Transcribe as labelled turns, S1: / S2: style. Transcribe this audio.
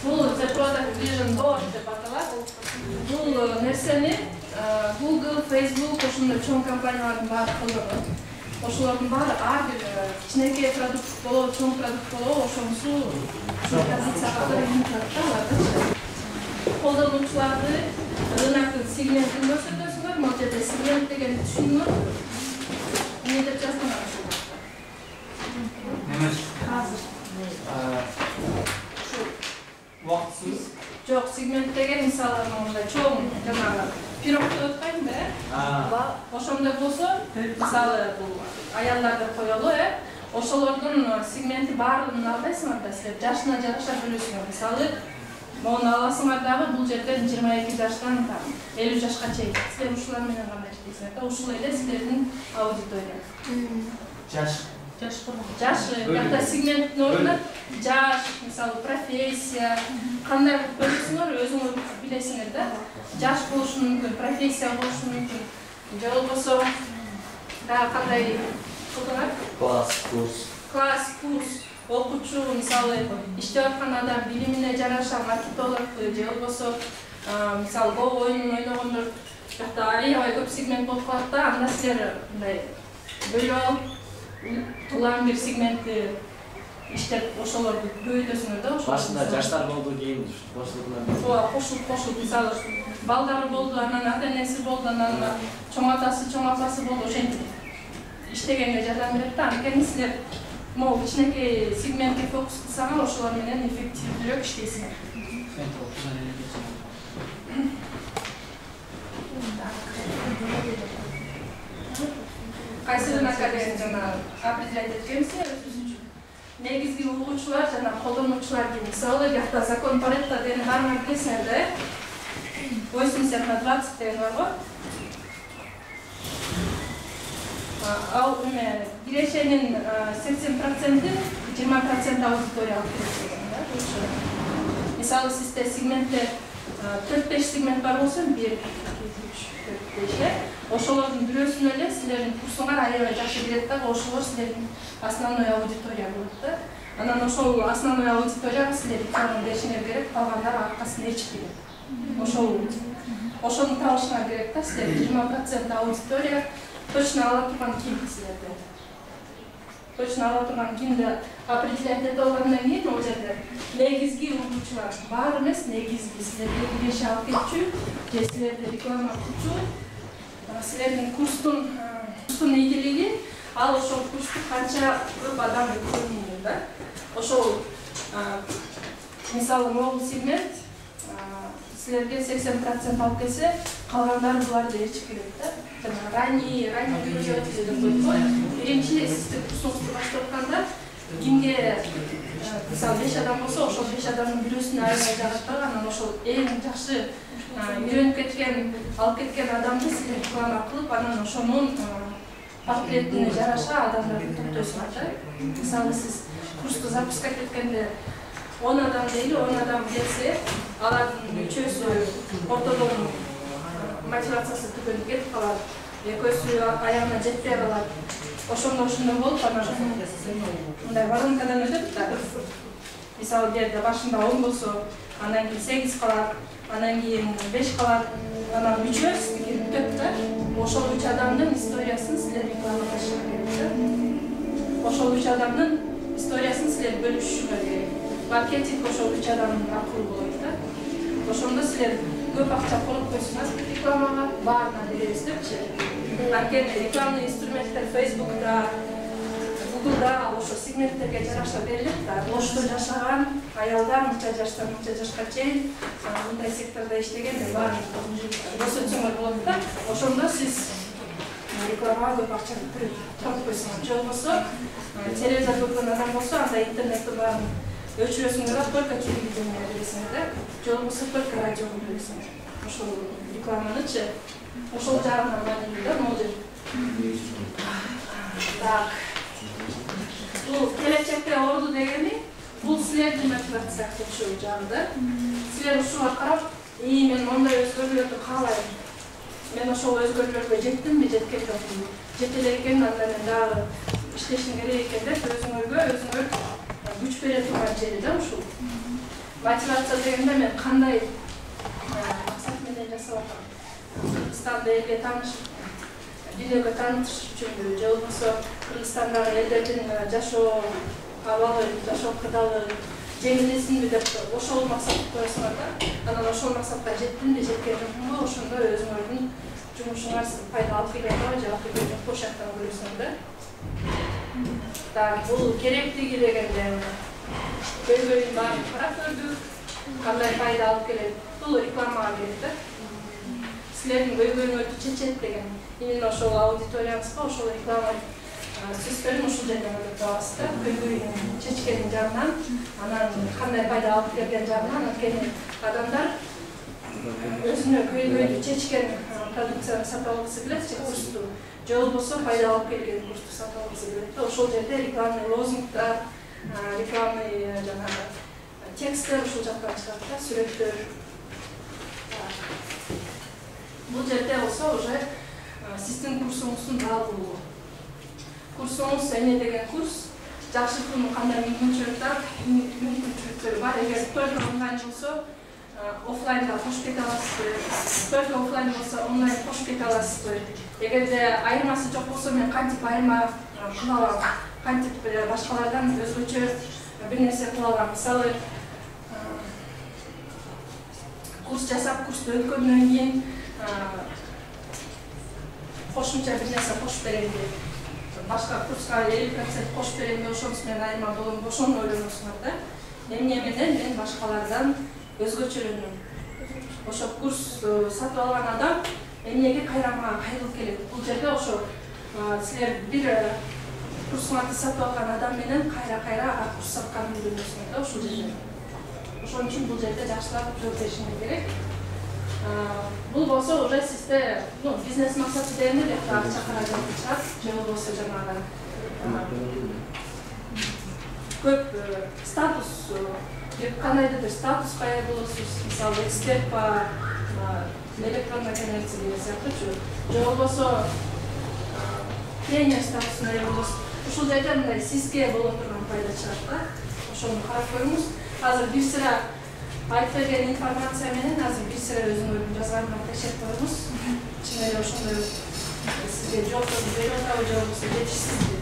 S1: Бул Product Vision Board деп аталат. Бул нерсени Google, Facebook ошондой чоң компаниялардын баары колдонот. Ошолордун баары ар бир кичинекей продукт болобу, чоң продукт болобу, ошонусу позицияга карай колдонуучуларды рыноктун сегментин көрсөтөсүңөр. Могу жерде сегмент деген түшүнүк эмне деп жазган ошол. Азыр
S2: Вакытсыз.
S1: Жок, сегмент деген мисалы мындай чоң жанагы пирогду өткөн да. Ошондой болсо, мисалы бул аялдарда коелу, ошолордун сегменти баардыгын албайсыңар да, силер жашына жараша бөлөсүңөр. Мисалы, мону аласыңар дагы бул жерден 22 жаштан 50 жашка чейин. Силер ушулар менен кандай иштейсиңер да, ушул эле силердин аудитория. Жаш, кандай сегменттин ордуна жаш, мисалы профессия, кандай бөлөсүңөр өзүңөр билесиңер да. Жаш болушу мүмкүн, профессия болушу мүмкүн. Же болбосо дагы кандай кылдыңар? Класс, курс, окуучу, мисалы иштеп аткан адам билимине жараша маркетолог, же болбосо мисалы го оюнун ойногондор жакта аябай көп сегмент болуп калат да, анда силер мындай бөлүп алып улам бир сегментти иштеп ошолорду көбөйтөсүңөр да.
S2: Башында жаштар болду, кийин кошулдуңар.
S1: Кошулуп, мисалы балдары болду, анан ата-энеси болду, анан чоң атасы, чоң апасы болду, ошентип иштегенге жардам берет да. Анткени силер могу кичинекей сегментке фокус кылсаңар, ошолор менен эффективдүүрөөк иштейсиңер. Кайсы рынокаден жана определять эткенсе, негизги угуучулар жана колдонуучулар дейм. Мисалы, жакта закон Паретто деген баарыңар билесиңер да, 80/20 деген бар го. Ал кирешенин 80%-и 20% аудитория алып келет деген да. Мисалы, сизде сегментте 4-5 сегмент бар болсо, 1, 2, 3, 4, 5, ошолордун бирөөсүнө эле силердин курсуңар аябай жакшы билет да, ошолор силердин основной аудитория болот да. Анан ошол основной аудиторияга силер реклама беришиңер керек, калгандары аркасында ичип келет. Ошону табышыңар керек да, силер 20% аудитория точно ала турган ким силерде. Точно ала турган кимди определять эте алгандан кийин, ал жерде негизги угуучулар бар эмес, негизги силерге киреше алып кетчү, же силерде реклама кылчу, силердин курстун ийгилиги, ал ошол курсту канча көп адам көрүнүyor да. Ошол мисалы могул сегмент силерге 80% алып келсе, калгандары буларды ээрчип келет да. Жана ранний пользователь деп коет. Биринчи сиздин курсуңузду баштап атканда кимге мисалы 5 адам болсо, ошол 5 адамдын бирөөсүнө аябай жагат, анан ошол эң жакшы үйрөнүп кеткен, алып кеткен адамды силер реклама кылып, анан ошонун портретине жараша адамдарды топтойсуңар да. Мисалы, сиз курсту запускать эткенде 10 адам дейли, 10 адам келсе, алардын үчөөсү ортодон мотивациясы түгөнүп кетип калат, экөөсү аягына жетпей калат. Ошондой болуп, анан мындай воронкадан өтөт да. Мисалы, жерде башында 10 болсо, анан кийин 8 калат, анан кийин 5 калат, анан 3-өс бүтөт да. Ошол 3 адамдын историясын силер рекламалашыңар керек да. Ошол 3 адамдын историясын силер бөлүшүшүңөр керек. Маркетинг ошол 3 адамдын аркылуу болот да. Ошондо силер көп акча колуп койсуңар рекламага, баарына беребиз депчи. Анткени рекламный инструменттер Facebook'та, Google'да ошо сегменттерге жараша берилет да. Ошто жашаган аялдар мынча жаштан мынча жашка чейин мындай сектордо иштеген баарын көрсөтсөңөр болот да. Ошондо сиз рекламага көп акча колуп койсоңор. Же болбосо телевизор көргөн адам болсо, анда интернеттин баарын өчүрөсүңөр да, только телевидение бересиңер да. Же болбосо только радиого бересиңер. Ошол рекламанычы ошол жагынан маанилүү да, могу жер. Так. Бул келечекте орду дегени, бул силердин мотивация кылчу жагы да. Силер ушуга карап, мен мондай өзгөрүүлөрдү каалайм. Мен ошол өзгөрүүлөргө жеттимби, жеткен жокмун. Жете эле экен, анда мен дагы иштешим керек экен деп өзүңөргө күч бере турган жери да ушул. мотивация дегенде мен кандай максат менен жасап атам. Кыргызстанда элге таанышып, дүйнөгө таанытыш үчүнбү, же болбосо Кыргызстандагы элдердин жашоо абалы, жашоо кырдаалы жеңилдесинби деп ошол максатты коесуңар да. Анан ошол максатка жеттимби, жеткен жокмунбу, ошондо өзүңөрдүн жумушуңар пайда алып келетби же алып келбей жокпу ошол жактан көрөсүңөр да. Так, бул керектиги дегенде көйгөйүн баарын карап көрдүк, кандай пайда алып келет, бул рекламага келет да. Силердин көйгөйүңөрдү чечет деген именно ошол аудиториябызга ошол реклама сөздөрүн ушул жерден ойлоп табабыз да. Көйгөйүн чечкен жагынан, анан кандай пайда алып келген жагынан, анткени адамдар өзүнө көйгөйдү чечкен продукцияны сатып алгысы келет, же курсту, же болбосо пайда алып келген курсту сатып алгысы келет да. Ошол жерде рекламный лозунгдар, рекламный жанагы тексттер ушул жактан чыгат да, сүрөттөр. Бул жерде болсо уже сиздин курсуңуздун баалуулугу. Курсуңуз эмне деген курс, жакшыртуунун кандай мүмкүнчүлүктөрү бар. Эгер только онлайн болсо, офлайнда кошуп кете аласызбы, только офлайн болсо онлайн кошуп кете аласызбы. Эгерде айырмасы жок болсо мен кантип айырма кыла алам, кантип башкалардан өзгөчө бир нерсе кыла алам. Мисалы, курс жасап, курсту өткөндөн кийин кошумча бир нерсе кошуп беремби, башка курска 50% кошуп беремби, ошонусу менен айырма боломбу, ошону ойлоносуңар да. Эмне менен мен башкалардан өзгөчөлөнөм. Ошо курс сатып алган адам эмнеге кайра мага кайрылып келет. Бул жерде ошо силер бир курсуңарды сатып алган адам менен кайра курс сатканын билесиңер да ушул жерде. Ошон үчүн бул жерде жакшылап жооп беришиңер керек. Бул болсо уже сизде бизнес максаты дегенде бир акча каражаты чыгат, же болбосо жанагы көп статус, кандайдыр бир статуска ээ болосуз, мисалы эксперт па, электрондо коммерция деген сыяктуучу, же болбосо тренер статусуна ээ болосуз. Ушул жерде мындай сизге боло турган пайда чыгат да. Ошону карап көрүңүз. Азыр бир сыра айтып берген информация менен азыр бир сыра өзүңөрдүн жазганыңарды текшерип коюңуз. Чын эле ошондой сизге жоопторду берип атабы же болбосо жетишсизби?